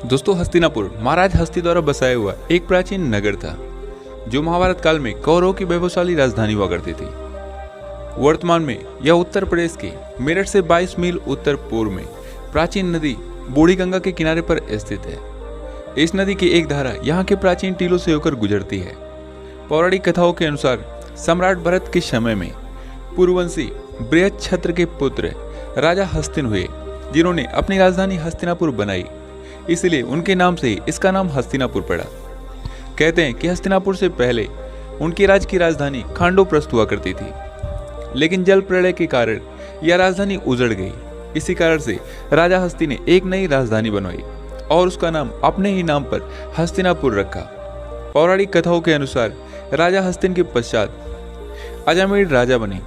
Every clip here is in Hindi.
दोस्तों, हस्तिनापुर महाराज हस्ती द्वारा बसाया हुआ एक प्राचीन नगर था जो महाभारत काल में कौरवों की वैभवशाली राजधानी हुआ करती थी। वर्तमान में यह उत्तर प्रदेश के मेरठ से 22 मील उत्तर पूर्व में प्राचीन नदी बूढ़ी गंगा के किनारे पर स्थित है। इस नदी की एक धारा यहाँ के प्राचीन टीलों से होकर गुजरती है। पौराणिक कथाओं के अनुसार सम्राट भरत के समय में पूर्ववंशी बृहच्छत्र के पुत्र राजा हस्तिन हुए, जिन्होंने अपनी राजधानी हस्तिनापुर बनाई। इसलिए उनके नाम से इसका नाम हस्तिनापुर पड़ा। कहते हैं कि हस्तिनापुर से पहले उनके राज्य की राजधानी खांडोप्रस्थ हुआ करती थी, लेकिन जल प्रलय के कारण यह राजधानी उजड़ गई। इसी कारण से राजा हस्ती ने एक नई राजधानी बनवाई और उसका नाम अपने ही नाम पर हस्तिनापुर रखा। पौराणिक कथाओं के अनुसार राजा हस्तिन के पश्चात अजामेड राजा बने।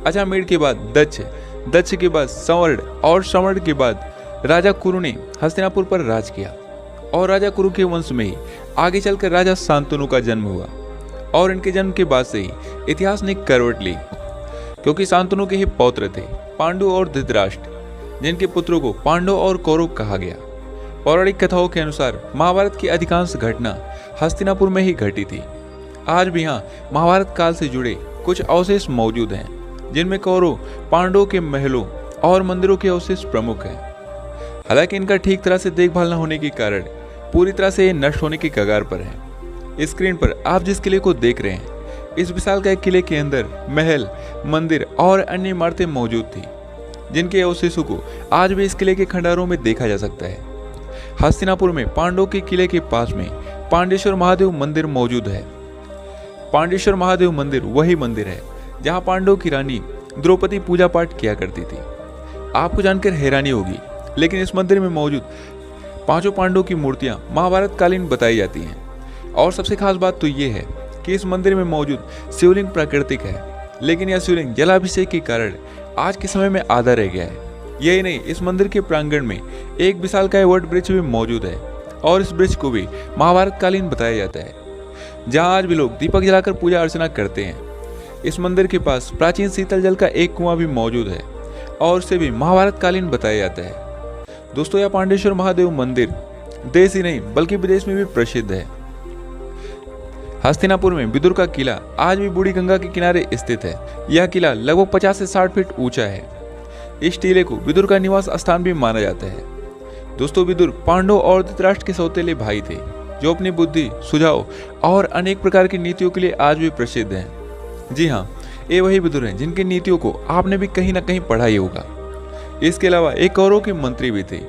अजामेड के बाद दक्ष के बाद संवर्ण और संवर्ण के बाद राजा कुरु ने हस्तिनापुर पर राज किया और राजा कुरु के वंश में ही आगे चलकर राजा शांतनु का जन्म हुआ। और इनके जन्म के बाद से ही इतिहास ने करवट ली, क्योंकि शांतनु के ही पौत्र थे पांडु और धृतराष्ट्र, जिनके पुत्रों को पांडव और कौरव कहा गया। पौराणिक कथाओं के अनुसार महाभारत की अधिकांश घटना हस्तिनापुर में ही घटी थी। आज भी यहाँ महाभारत काल से जुड़े कुछ अवशेष मौजूद हैं, जिनमें कौरव पांडवों के महलों और मंदिरों के अवशेष प्रमुख हैं। हालांकि इनका ठीक तरह से देखभाल न होने के कारण पूरी तरह से नष्ट होने की कगार पर है। स्क्रीन पर आप जिस किले को देख रहे हैं, इस विशालकाय किले के अंदर महल, मंदिर और अन्य इमारतें मौजूद थी, जिनके अवशेषों को आज भी इस किले के खंडारों में देखा जा सकता है। हस्तिनापुर में पांडवों के किले के पास में पांडेश्वर महादेव मंदिर मौजूद है। पांडेश्वर महादेव मंदिर वही मंदिर है जहां पांडवों की रानी द्रौपदी पूजा पाठ किया करती थी। आपको जानकर हैरानी होगी, लेकिन इस मंदिर में मौजूद 5 पांडवों की मूर्तियां महाभारत कालीन बताई जाती हैं। और सबसे खास बात तो ये है कि इस मंदिर में मौजूद शिवलिंग प्राकृतिक है, लेकिन यह शिवलिंग जलाभिषेक के कारण आज के समय में आधा रह गया है। यही नहीं, इस मंदिर के प्रांगण में एक विशालकाय वट वृक्ष भी मौजूद है और इस वृक्ष को भी महाभारत कालीन बताया जाता है, जहाँ आज भी लोग दीपक जलाकर पूजा अर्चना करते हैं। इस मंदिर के पास प्राचीन शीतल जल का एक कुआं भी मौजूद है और उसे भी महाभारत कालीन बताया जाता है। दोस्तों, यह पांडेश्वर महादेव मंदिर देश ही नहीं बल्कि विदेश में भी प्रसिद्ध है। हस्तिनापुर में विदुर का किला आज भी बूढ़ी गंगा के किनारे स्थित है। यह किला लगभग 50 से 60 फीट ऊंचा है। इस टीले को विदुर का निवास स्थान भी माना जाता है। दोस्तों, विदुर पांडव और धृतराष्ट्र के सौतेले भाई थे, जो अपनी बुद्धि, सुझाव और अनेक प्रकार की नीतियों के लिए आज भी प्रसिद्ध हैं। जी हाँ, ये वही विदुर हैं जिनकी नीतियों को आपने भी कहीं ना कहीं पढ़ा ही होगा। इसके अलावा एक कौरव के मंत्री भी थे।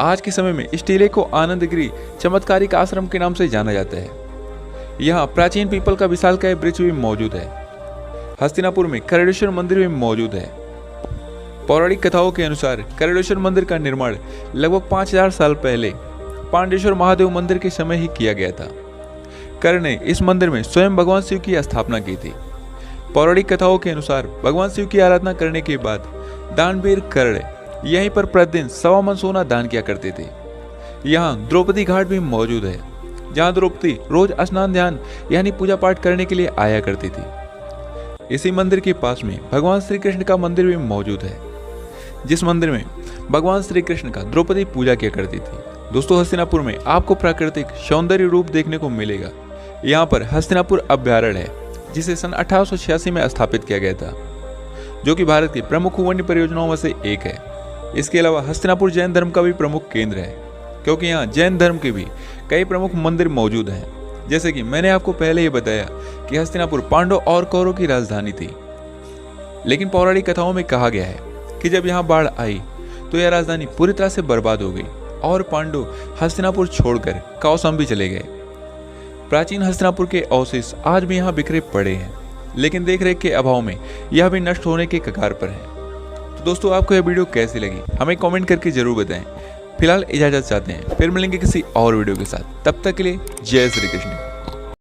आज के समय में इस टीले को आनंदगिरी चमत्कारिक आश्रम के नाम से जाना जाता है। यहाँ प्राचीन पीपल का विशालकाय वृक्ष भी मौजूद है। हस्तिनापुर में करेडेश्वर मंदिर भी मौजूद है। पौराणिक कथाओं के अनुसार करेडेश्वर मंदिर का निर्माण लगभग 5000 साल पहले पांडेश्वर महादेव मंदिर के समय ही किया गया था। कर्ण ने इस मंदिर में स्वयं भगवान शिव की स्थापना की थी। पौराणिक कथाओं के अनुसार भगवान शिव की आराधना करने के बाद दानवीर कर्ण यहीं पर प्रतिदिन 1.25 मन सोना दान किया करते थे। यहाँ द्रौपदी घाट भी मौजूद है, जहाँ द्रौपदी रोज स्नान ध्यान यानी पूजा पाठ करने के लिए आया करती थी। इसी मंदिर के पास में भगवान श्री कृष्ण का मंदिर भी मौजूद है, जिस मंदिर में भगवान श्री कृष्ण का द्रौपदी पूजा किया करती थी। दोस्तों, हस्तिनापुर में आपको प्राकृतिक सौंदर्य रूप देखने को मिलेगा। यहाँ पर हस्तिनापुर अभ्यारण्य है, जिसे सन 1886 में स्थापित किया गया था, जो कि भारत की प्रमुख वन्य परियोजनाओं में से एक है। इसके अलावा हस्तिनापुर जैन धर्म का भी प्रमुख केंद्र है, क्योंकि यहाँ जैन धर्म के भी कई प्रमुख मंदिर मौजूद हैं। जैसे कि मैंने आपको पहले ही बताया कि हस्तिनापुर पांडव और कौरव की राजधानी थी, लेकिन पौराणिक कथाओं में कहा गया है कि जब यहाँ बाढ़ आई तो यह राजधानी पूरी तरह से बर्बाद हो गई और पांडव हस्तिनापुर छोड़कर कौशाम्बी चले गए। प्राचीन हस्तिनापुर के अवशेष आज भी यहाँ बिखरे पड़े हैं, लेकिन देखरेख के अभाव में यह भी नष्ट होने के कगार पर है। तो दोस्तों, आपको यह वीडियो कैसी लगी हमें कमेंट करके जरूर बताएं। फिलहाल इजाजत चाहते हैं, फिर मिलेंगे किसी और वीडियो के साथ। तब तक के लिए जय श्री कृष्ण।